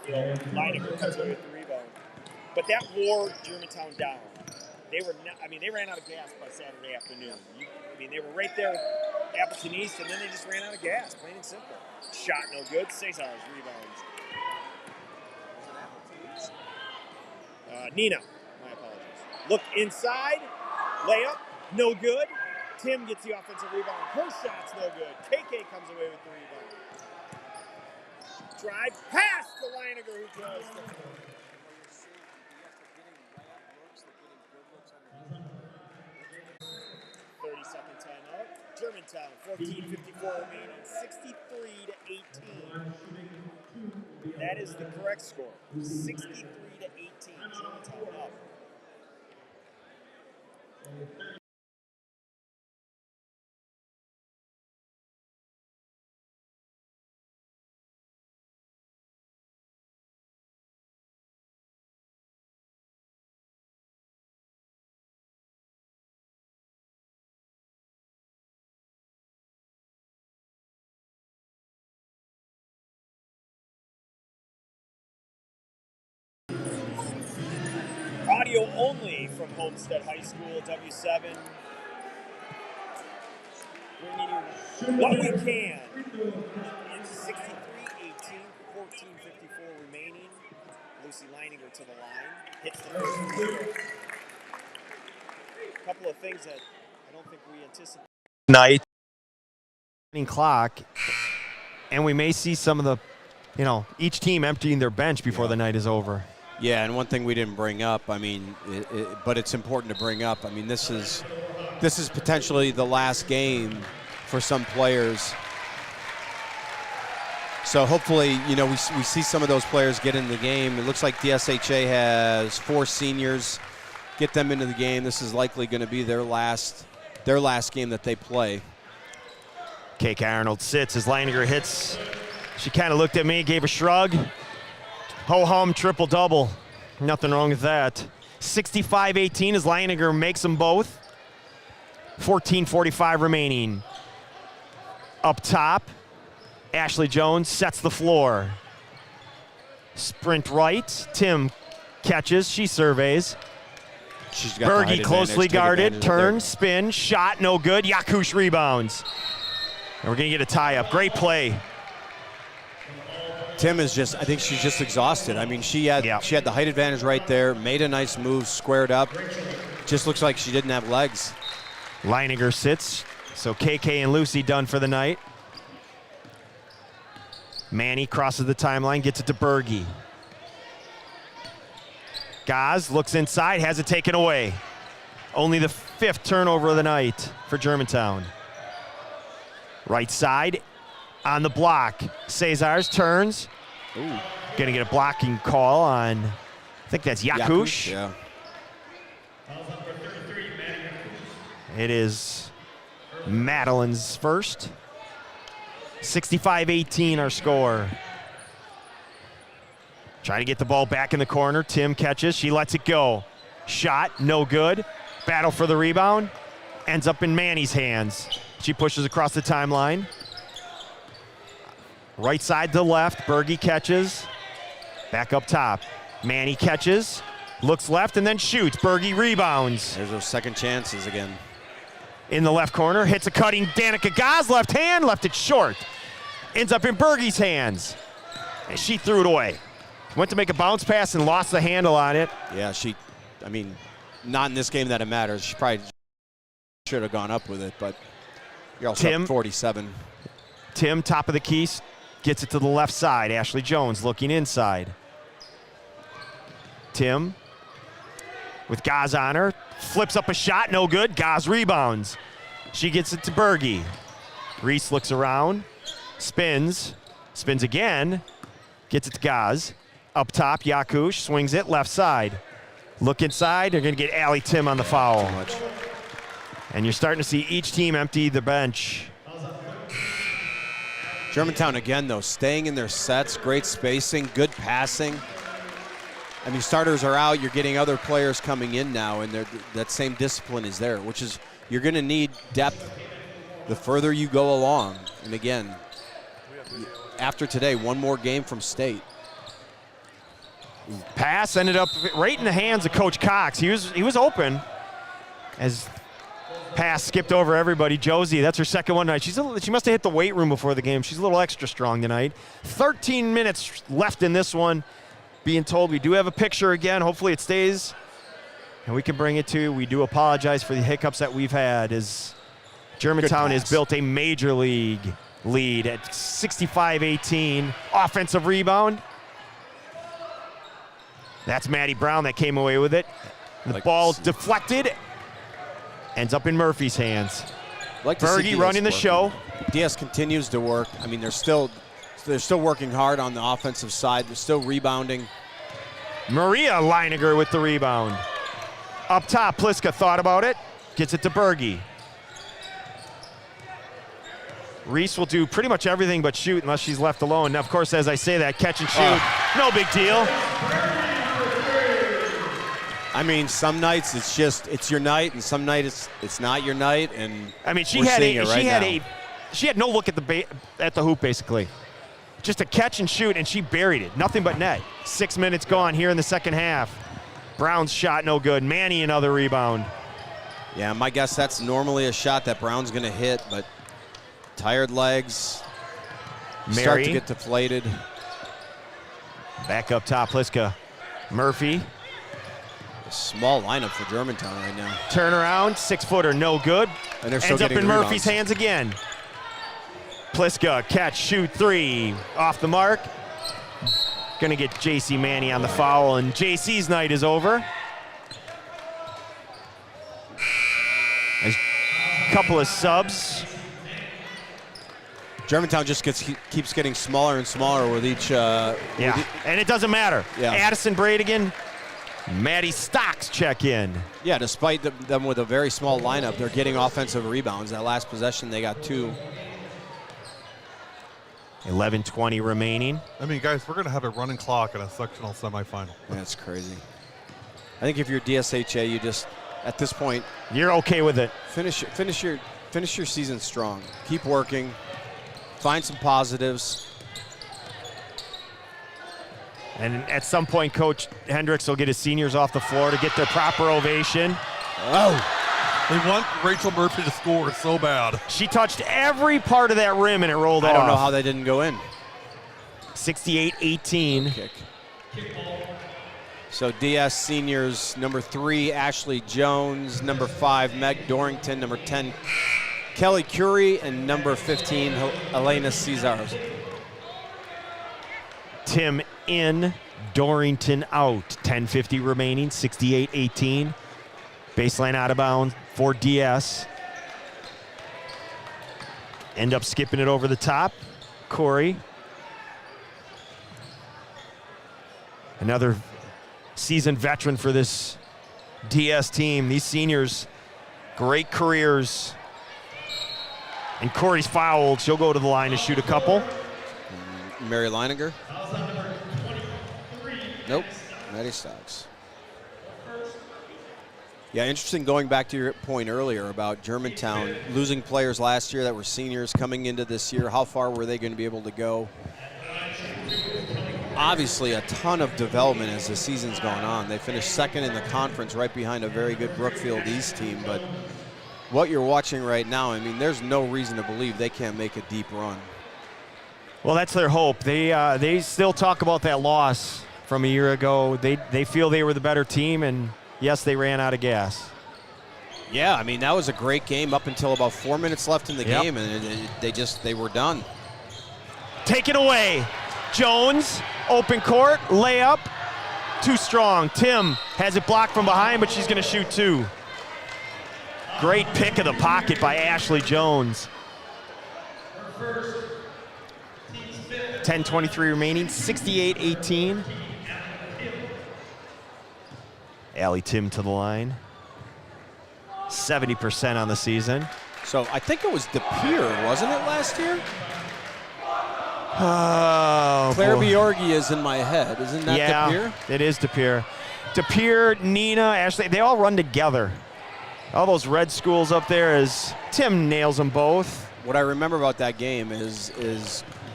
throw. Leininger cuts away with the rebound. But that wore Germantown down. They were not, they ran out of gas by Saturday afternoon. They were right there with Appleton East, and then they just ran out of gas, plain and simple. Shot no good. Cesar's rebounds. Nina, my apologies. Look inside, layup, no good. Tim gets the offensive rebound. Her shot's no good. KK comes away with the rebound. Drive past the Leininger, who draws the 30-second timeout. Germantown, 14:54 remaining, 63-18. That is the correct score. 63-18. Germantown up. Audio only from Homestead High School, W7. Bringing you what we can. It's 63-18, 14:54 remaining. Lucy Leininger to the line. Hits the first free throw. A couple of things that I don't think we anticipate. Night. Clock. And we may see some of the, each team emptying their bench before the night is over. Yeah, and one thing we didn't bring up, but it's important to bring up. This is potentially the last game for some players. So hopefully, we see some of those players get in the game. It looks like DSHA has 4 seniors. Get them into the game. This is likely going to be their last game that they play. KK Arnold sits as Leininger hits. She kind of looked at me, gave a shrug. Ho-hum, triple-double. Nothing wrong with that. 65-18 as Leininger makes them both. 14:45 remaining. Up top, Ashley Jones sets the floor. Sprint right. Tim catches. She surveys. She's got Berge closely guarded. Turn, spin, shot, no good. Yakush rebounds. And we're going to get a tie-up. Great play. Tim is I think she's just exhausted. She had the height advantage right there, made a nice move, squared up. Just looks like she didn't have legs. Leininger sits, so KK and Lucy done for the night. Manny crosses the timeline, gets it to Berge. Gaz looks inside, has it taken away. Only the 5th turnover of the night for Germantown. Right side. On the block, Cesars turns. Ooh. Gonna get a blocking call on, I think that's Yakush. Yeah. It is Madeline's first. 65-18 our score. Trying to get the ball back in the corner. Tim catches, she lets it go. Shot, no good. Battle for the rebound. Ends up in Manny's hands. She pushes across the timeline. Right side to left, Berge catches. Back up top. Manny catches, looks left and then shoots. Berge rebounds. There's those second chances again. In the left corner, hits a cutting Danica Gaz, left hand, left it short. Ends up in Berge's hands. And she threw it away. Went to make a bounce pass and lost the handle on it. Yeah, not in this game that it matters. She probably should have gone up with it, but you're also up 47. Tim, top of the key, gets it to the left side. Ashley Jones looking inside. Tim with Gaz on her. Flips up a shot, no good. Gaz rebounds. She gets it to Berge. Reese looks around, spins again, gets it to Gaz. Up top, Yakush swings it left side. Look inside, they're gonna get Allie Tim on the foul. And you're starting to see each team empty the bench. Germantown again, though, staying in their sets, great spacing, good passing. Starters are out. You're getting other players coming in now, and that same discipline is there, which is you're going to need depth the further you go along. And again, after today, one more game from state. Pass ended up right in the hands of Coach Cox. He was open as pass skipped over everybody. Josie, that's her second one tonight. She must have hit the weight room before the game. She's a little extra strong tonight. 13 minutes left in this one. Being told we do have a picture again. Hopefully it stays and we can bring it to you. We do apologize for the hiccups that we've had as Germantown has built a major league lead at 65-18. Offensive rebound. That's Maddie Brown that came away with it. The ball deflected. Ends up in Murphy's hands. Berge running the show. DS continues to work. I mean, they're still working hard on the offensive side. They're still rebounding. Maria Leiniger with the rebound. Up top, Pliska thought about it. Gets it to Berge. Reese will do pretty much everything but shoot unless she's left alone. Now, of course, as I say that, catch and shoot, no big deal. I mean, some nights it's your night, and some nights it's not your night. And I mean, she had no look at the hoop basically, just a catch and shoot, and she buried it. Nothing but net. 6 minutes gone here in the second half. Brown's shot no good. Manny another rebound. Yeah, my guess that's normally a shot that Brown's going to hit, but tired legs start to get deflated. Back up top, Pliska. Murphy. A small lineup for Germantown right now. Turnaround, 6-footer, no good. And they're still ends up in rebounds. Murphy's hands again. Pliska, catch, shoot, 3. Off the mark. Gonna get JC Manny on the foul, and JC's night is over. A couple of subs. Germantown just keeps getting smaller and smaller with each. And it doesn't matter. Yeah. Addison Bradigan, Maddie Stocks check in. Yeah, despite them with a very small lineup, they're getting offensive rebounds. That last possession, they got 2. 11:20 remaining. I mean, guys, we're going to have a running clock in a sectional semifinal. That's crazy. I think if you're DSHA, you just, at this point, you're okay with it. Finish your season strong. Keep working. Find some positives. And at some point, Coach Hendricks will get his seniors off the floor to get their proper ovation. Oh. They want Rachel Murphy to score so bad. She touched every part of that rim and it rolled off. I don't know how they didn't go in. 68-18. Kick. So DS seniors, number 3, Ashley Jones, number 5, Meg Dorrington, number 10, Kelly Curie, and number 15, Elena Cesars. Tim in, Dorrington out. 10:50 remaining, 68-18. Baseline out of bounds for DS. End up skipping it over the top. Corey. Another seasoned veteran for this DS team. These seniors, great careers. And Corey's fouled. She'll go to the line to shoot a couple. Mary Leiniger. Nope. Maddie Stocks. Yeah, interesting going back to your point earlier about Germantown losing players last year that were seniors coming into this year. How far were they going to be able to go? Obviously, a ton of development as the season's gone on. They finished second in the conference right behind a very good Brookfield East team. But what you're watching right now, I mean, there's no reason to believe they can't make a deep run. Well, that's their hope. They still talk about that loss from a year ago. They feel they were the better team, and yes, they ran out of gas. Yeah, I mean, that was a great game up until about 4 minutes left in the game, and they were done. Taken away. Jones, open court, layup, too strong. Tim has it blocked from behind, but she's going to shoot 2. Great pick of the pocket by Ashley Jones. 10:23 remaining, 68-18. Allie Tim to the line. 70% on the season. So I think it was DePere, wasn't it, last year? Oh, Claire boy. Biorgi is in my head. Isn't that DePere? It is DePere. DePere, Nina, Ashley, they all run together. All those red schools up there as Tim nails them both. What I remember about that game is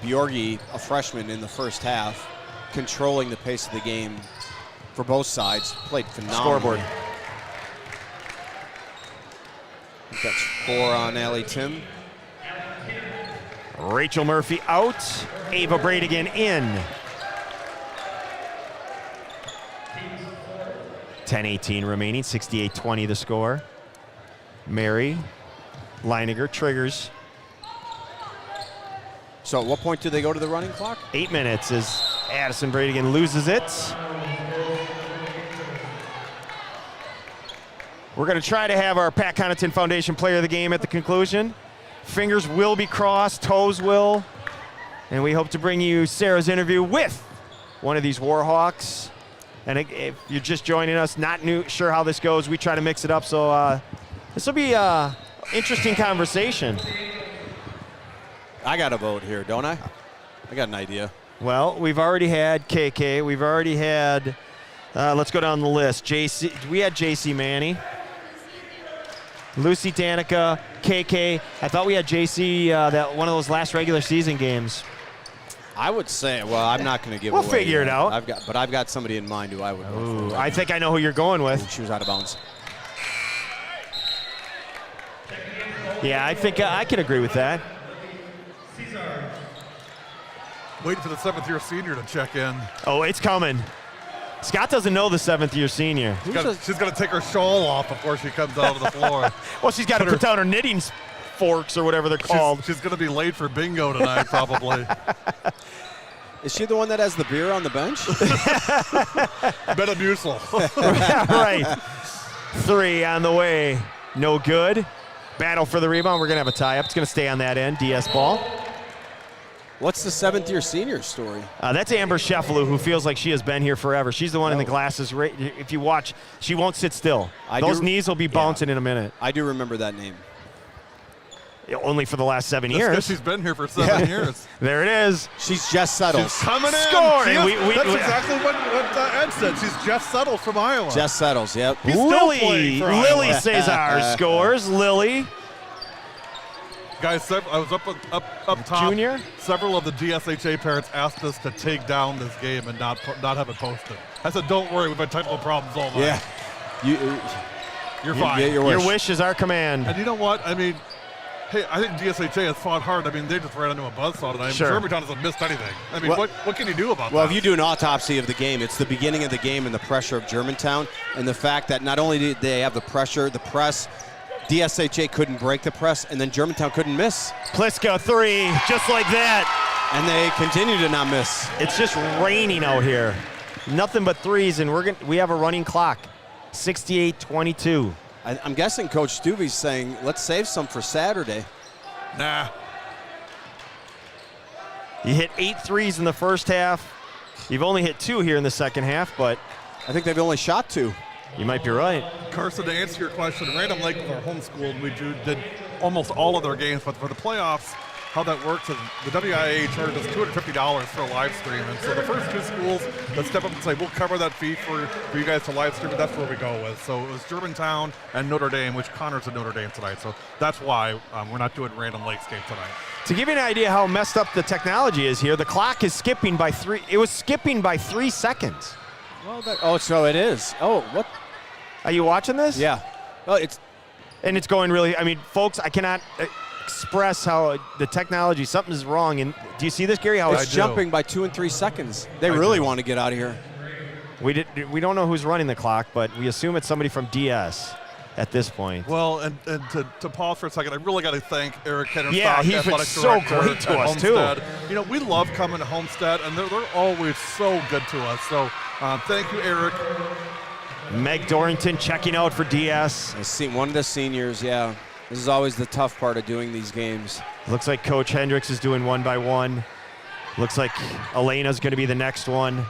Biorgi, a freshman in the first half, controlling the pace of the game for both sides. Played phenomenal. Scoreboard. I think that's 4 on Allie Tim. Rachel Murphy out. Ava Bradigan in. 10:18 remaining, 68-20 the score. Mary Leininger triggers. So at what point do they go to the running clock? 8 minutes as Addison Bradigan loses it. We're going to try to have our Pat Connaughton Foundation player of the game at the conclusion. Fingers will be crossed, toes will. And we hope to bring you Sarah's interview with one of these Warhawks. And if you're just joining us, not sure how this goes, we try to mix it up. So this will be an interesting conversation. I got a vote here, don't I? I got an idea. Well, we've already had KK. We've already had, let's go down the list. JC, we had JC Manny. Lucy Danica, KK. I thought we had JC, that one of those last regular season games. I would say, well, I'm not going to give We'll away. figure it out. I've got somebody in mind who I would vote for. I think I know who you're going with. She was out of bounds. Yeah, I think I can agree with that. Waiting for the 7th-year senior to check in. Oh, it's coming. Scott doesn't know the 7th-year senior. She's going to take her shawl off before she comes out of the floor. Well, she's got to put down her knitting forks or whatever they're called. She's going to be late for bingo tonight, probably. Is she the one that has the beer on the bench? Metamucil. Right. 3 on the way. No good. Battle for the rebound. We're going to have a tie-up. It's going to stay on that end. DS ball. What's the 7th-year senior story? That's Amber Sheffalu, who feels like she has been here forever. She's the one in the glasses. If you watch, she won't sit still. Those knees will be bouncing in a minute. I do remember that name. Only for the last 7 That's years. 'cause she's been here for 7 years. There it is. She's Jess Settles. She's coming in. Scoring. That's exactly what Ed said. She's Jess Settles from Iowa. Jess Settles, yep. He's still playing for Lily Iowa. Cesar scores. Lily. Guys, I was up top. Junior? Several of the DSHA parents asked us to take down this game and not have it posted. I said, don't worry, we've had technical problems all night. Yeah. You're fine. Get your wish. Your wish is our command. And you know what? I mean, hey, I think DSHA has fought hard. I mean, they just ran into a buzzsaw tonight. Sure. Germantown hasn't missed anything. I mean, Well- what can you do about that? Well, if you do an autopsy of the game, it's the beginning of the game and the pressure of Germantown and the fact that not only did they have the pressure, the press, DSHA couldn't break the press, and then Germantown couldn't miss. Pliska 3, just like that. And they continue to not miss. It's just raining out here. Nothing but threes, and we have a running clock. 68-22. I'm guessing Coach Stuvey's saying, let's save some for Saturday. Nah. You hit 8 threes in the first half. You've only hit 2 here in the second half, but I think they've only shot 2. you might be right. Carson, to answer your question, Random Lake was our homeschool. We did almost all of their games, but for the playoffs, how that works is the WIA charges us $250 for a live stream. And so the first 2 schools that step up and say, we'll cover that fee for you guys to live stream it, that's where we go with. So it was Germantown and Notre Dame, which Connor's at Notre Dame tonight. So that's why we're not doing Random Lake's game tonight. To give you an idea how messed up the technology is here, the clock is skipping by 3. It was skipping by 3 seconds. Well, so it is. Oh, what? Are you watching this? Yeah. Well, it's And it's going really, I mean, folks, I cannot express how the technology, something's wrong. And do you see this, Gary? How it's jumping by 2 and 3 seconds. They really want to get out of here. We don't know who's running the clock, but we assume it's somebody from DS at this point. Well, and to pause for a second, I really got to thank Eric Henderson. Yeah, he's been athletic so director great to at us, too. Homestead. You know, we love coming to Homestead, and they're always so good to us. So thank you, Eric. Meg Dorrington checking out for DS. I see one of the seniors, yeah. This is always the tough part of doing these games. Looks like Coach Hendricks is doing 1 by 1. Looks like Elena's going to be the next one.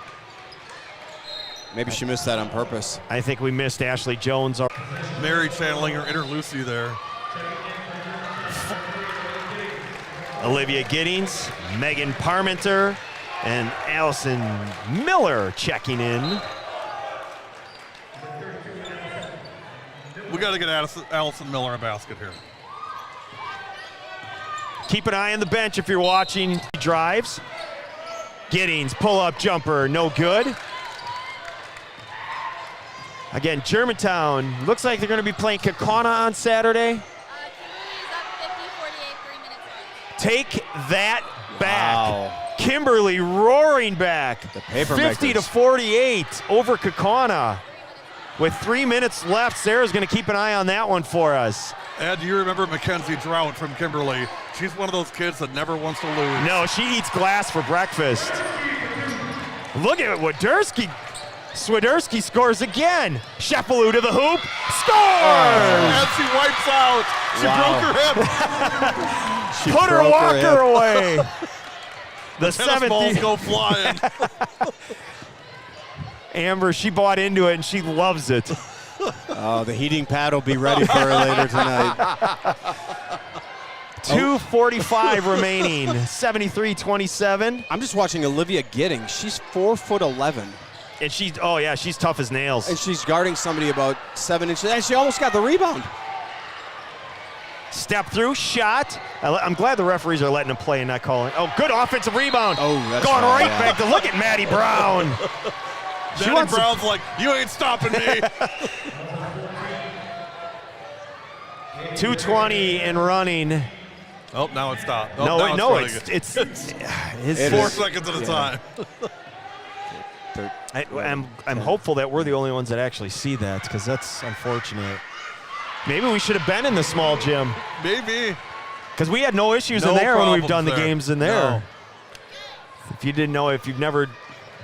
Maybe she missed that on purpose. I think we missed Ashley Jones. Mary channeling her inner Lucy there. Olivia Giddings, Megan Parmenter, and Allison Miller checking in. We got to get Allison Miller a basket here. Keep an eye on the bench if you're watching. Drives. Giddings, pull-up jumper, no good. Again, Germantown, looks like they're going to be playing Kaukauna on Saturday. Kimberly's up 50-48, 3 minutes left. Take that back. Wow. Kimberly roaring back. The paper 50-48 over Kaukauna. With 3 minutes left, Sarah's going to keep an eye on that one for us. And do you remember Mackenzie Drought from Kimberly? She's one of those kids that never wants to lose. No, she eats glass for breakfast. Look at it, Swiderski scores again. Sheffield to the hoop, scores! And she wipes out. She broke her hip. She Put her broke walker hip. away. The Tennis balls seventh. go flying. Amber, she bought into it and she loves it. Oh, the heating pad will be ready for her later tonight. 2:45 remaining, 73-27. I'm just watching Olivia Gidding. She's 4'11", And she's tough as nails. and she's guarding somebody about 7 inches, and she almost got the rebound. Step through, shot. I'm glad the referees are letting them play and not calling. Oh, good offensive rebound. Oh, that's going right, right yeah. back to look at Maddie Brown. Danny Brown's like, you ain't stopping me. 2:20 and running. Oh, now it's stopped. Oh, No, now no, running it's his. It 4 is. seconds at a time. I'm hopeful that we're the only ones that actually see that because that's unfortunate. Maybe we should have been in the small gym Maybe. because we had no issues No in there when we've problems done the there. games in there. No. If you didn't know, if you've never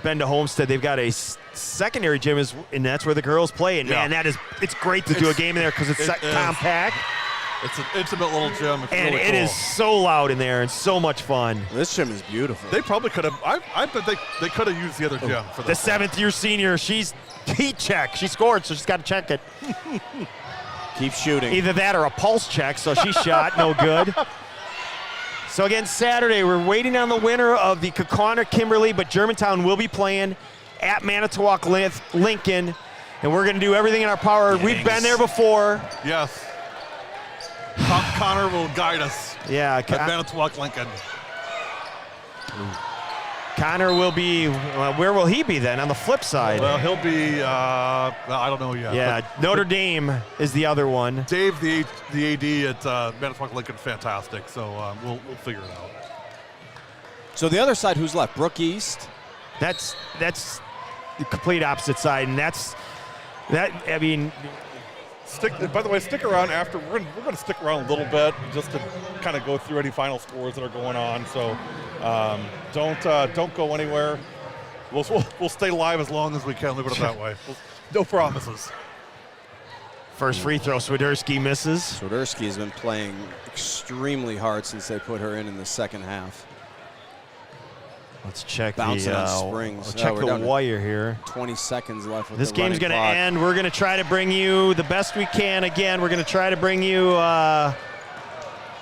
been to Homestead, they've got a secondary gym, and that's where the girls play. And Yeah. man, it's great to do a game in there because it's It is. compact. It's an intimate little gym. It's And really it cool. is so loud in there and so much fun. This gym is beautiful. They probably could have. I bet they could have used the other gym for The this. seventh-year senior, she's heat check. She scored, so she's got to check it. Keep shooting. Either that or a pulse check, so she shot, no good. So again, Saturday, we're waiting on the winner of the Kaukauna-Kimberly, but Germantown will be playing at Manitowoc Lincoln, and we're going to do everything in our power. We've been there before. Yes. Connor will guide us Yeah, at Manitowoc Lincoln. Connor will be, where will he be then? On the flip side. Well, he'll be. I don't know yet. Yeah, Notre Dame is the other one. Dave, the AD at Manitowoc Lincoln, fantastic. So we'll figure it out. So the other side, who's left? Brook East. That's the complete opposite side, and I mean, By the way, stick around after. We're going to stick around a little bit just to kind of go through any final scores that are going on. So don't go anywhere. We'll stay live as long as we can. Leave it that way. No promises. first free throw, Swiderski misses. Swiderski has been playing extremely hard since they put her in the second half. Let's check Bouncing on springs. We'll check we're the down to wire here. 20 seconds left with This the game's running going to clock. end. We're going to try to bring you the best we can. Again, we're going to try to bring you.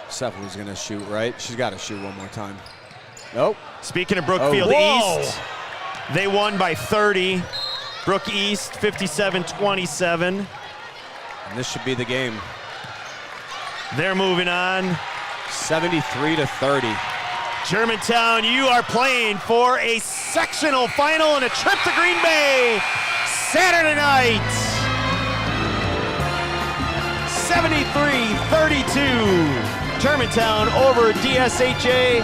Sephalu's going to shoot, right? She's got to shoot one more time. Nope. Speaking of Brookfield whoa. East, they won by 30. Brook East 57-27. And this should be the game. They're moving on. 73-30. Germantown, you are playing for a sectional final and a trip to Green Bay Saturday night. 73-32. Germantown over DSHA.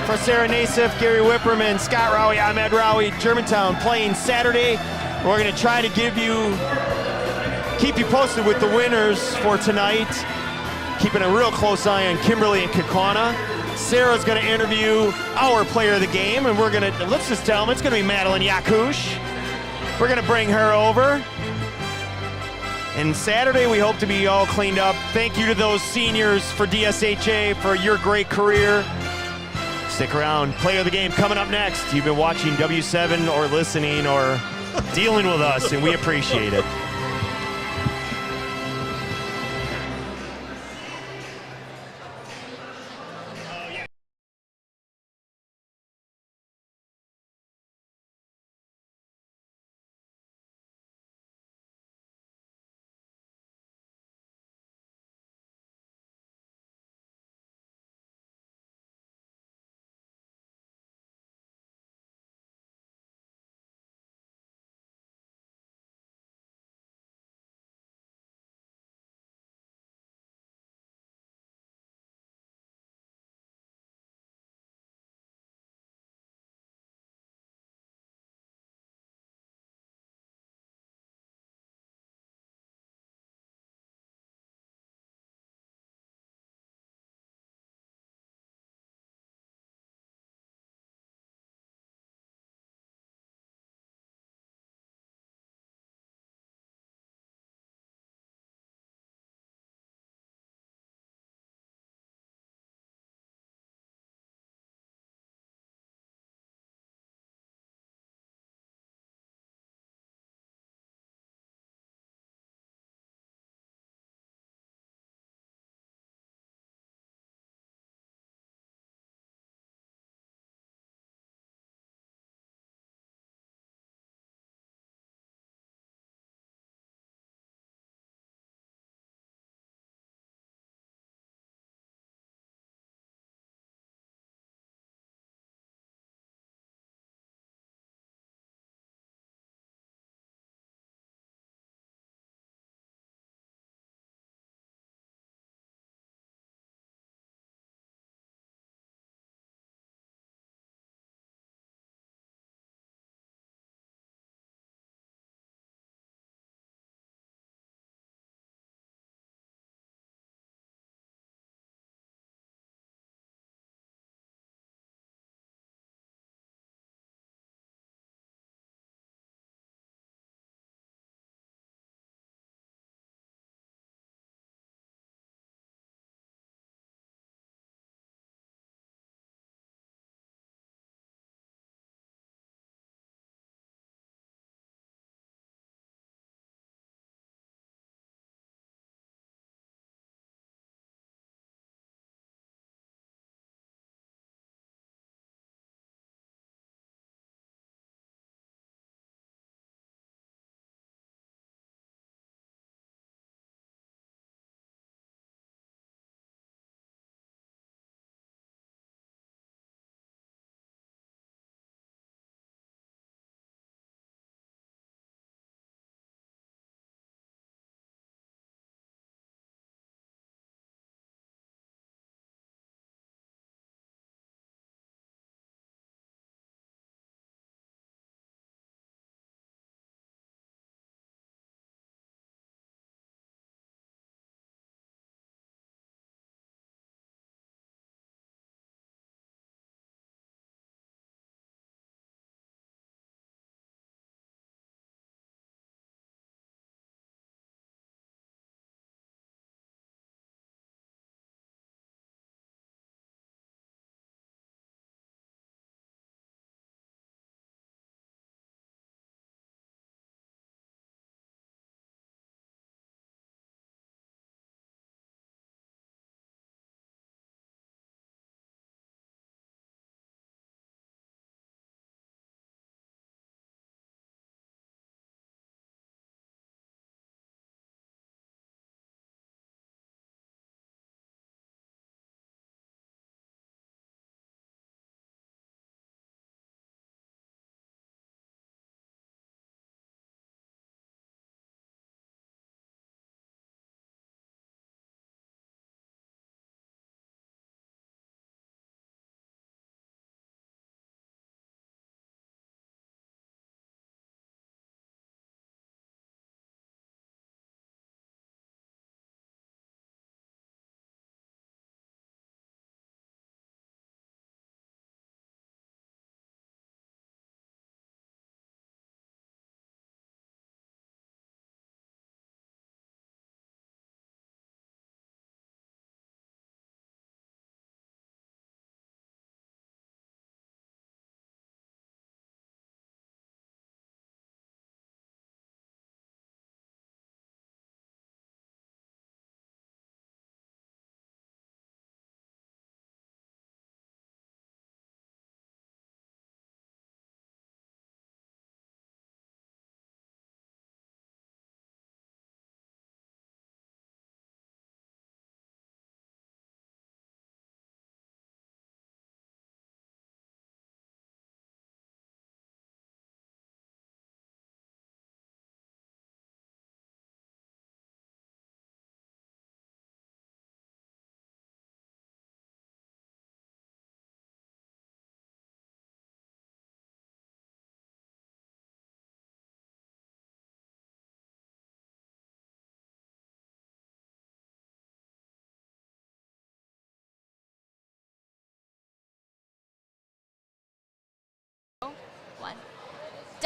For Sarah Nassif, Gary Whipperman, Scott Rowie, Ahmed Rowie. Germantown playing Saturday. We're going to try to keep you posted with the winners for tonight. Keeping a real close eye on Kimberly and Kaukauna. Sarah's going to interview our player of the game, and let's just tell them it's going to be Madeline Yakush. We're going to bring her over. And Saturday, we hope to be all cleaned up. Thank you to those seniors for DSHA for your great career. Stick around. Player of the game coming up next. You've been watching W7 or listening or dealing with us, and we appreciate it.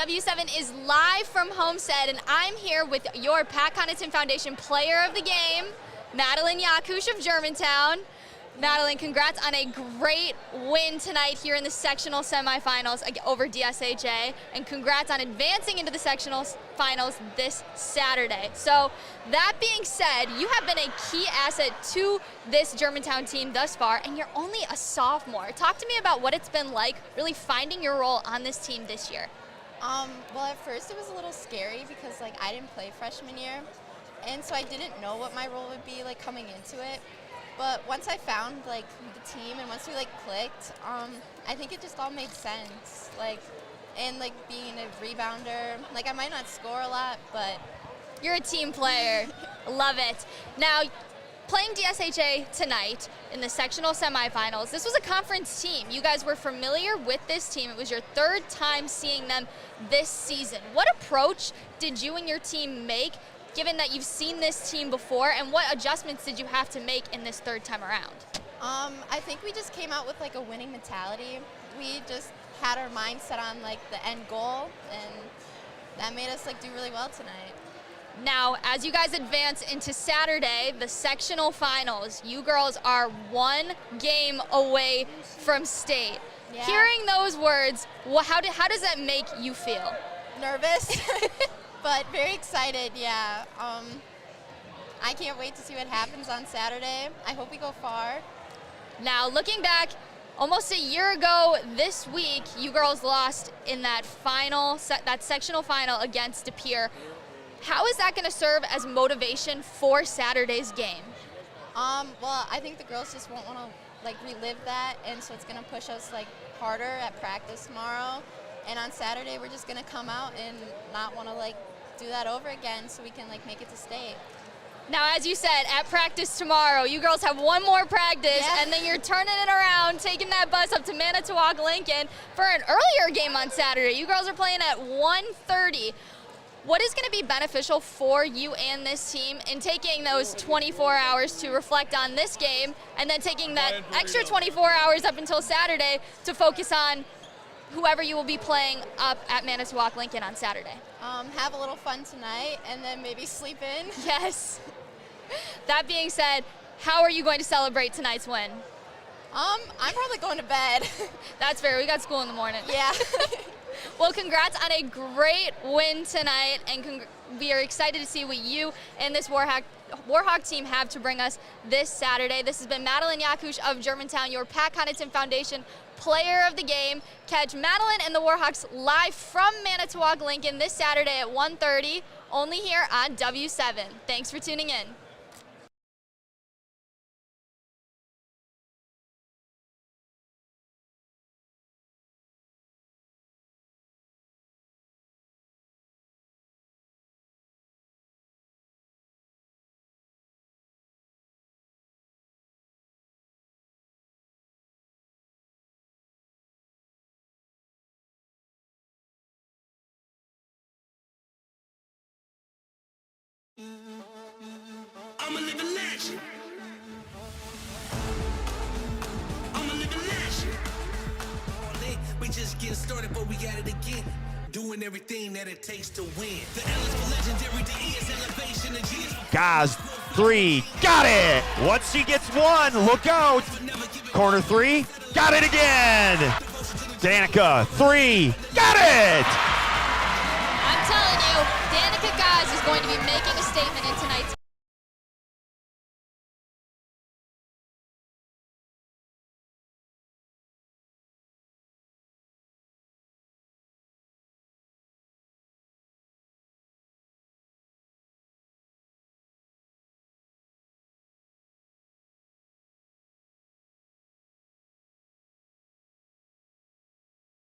W7 is live from Homestead, and I'm here with your Pat Connaughton Foundation Player of the Game, Madeline Yakush of Germantown. Madeline, congrats on a great win tonight here in the sectional semifinals over DSHA, and congrats on advancing into the sectional finals this Saturday. So that being said, you have been a key asset to this Germantown team thus far, and you're only a sophomore. Talk to me about what it's been like really finding your role on this team this year. Well, at first it was a little scary because I didn't play freshman year, and so I didn't know what my role would be coming into it. But once I found the team and once we clicked, I think it just all made sense. And being a rebounder, I might not score a lot, but you're a team player. Love it. Now, playing DSHA tonight in the sectional semifinals, this was a conference team. You guys were familiar with this team. It was your third time seeing them this season. What approach did you and your team make, given that you've seen this team before, and what adjustments did you have to make in this third time around? I think we just came out with a winning mentality. We just had our mind set on the end goal, and that made us do really well tonight. Now, as you guys advance into Saturday, the sectional finals, you girls are one game away from state. Yeah. Hearing those words, how does that make you feel? Nervous, but very excited, yeah. I can't wait to see what happens on Saturday. I hope we go far. Now, looking back, almost a year ago this week, you girls lost in that sectional final against De Pere. How is that going to serve as motivation for Saturday's game? Well, I think the girls just won't want to relive that, and so it's going to push us harder at practice tomorrow. And on Saturday, we're just going to come out and not want to do that over again, so we can make it to state. Now, as you said, at practice tomorrow, you girls have one more practice, yeah. And then you're turning it around, taking that bus up to Manitowoc Lincoln for an earlier game on Saturday. You girls are playing at 1:30. What is going to be beneficial for you and this team in taking those 24 hours to reflect on this game, and then taking that extra 24 hours up until Saturday to focus on whoever you will be playing up at Manitowoc Lincoln on Saturday? Have a little fun tonight, and then maybe sleep in. Yes. That being said, how are you going to celebrate tonight's win? I'm probably going to bed. That's fair. We got school in the morning. Yeah. Well, congrats on a great win tonight, and we are excited to see what you and this Warhawk team have to bring us this Saturday. This has been Madeline Yakush of Germantown, your Pat Connaughton Foundation Player of the Game. Catch Madeline and the Warhawks live from Manitowoc Lincoln this Saturday at 1:30, only here on W7. Thanks for tuning in. I'm a living legend. I'm a living legend. We just getting started, but we got it again. Doing everything that it takes to win. The L is for legendary, the E is elevation, the G is for Gaz, three, got it! Once she gets one, look out! Corner three, got it again! Danica, three, got it! I'm telling you, Danica Gaz is going to be making a statement in tonight's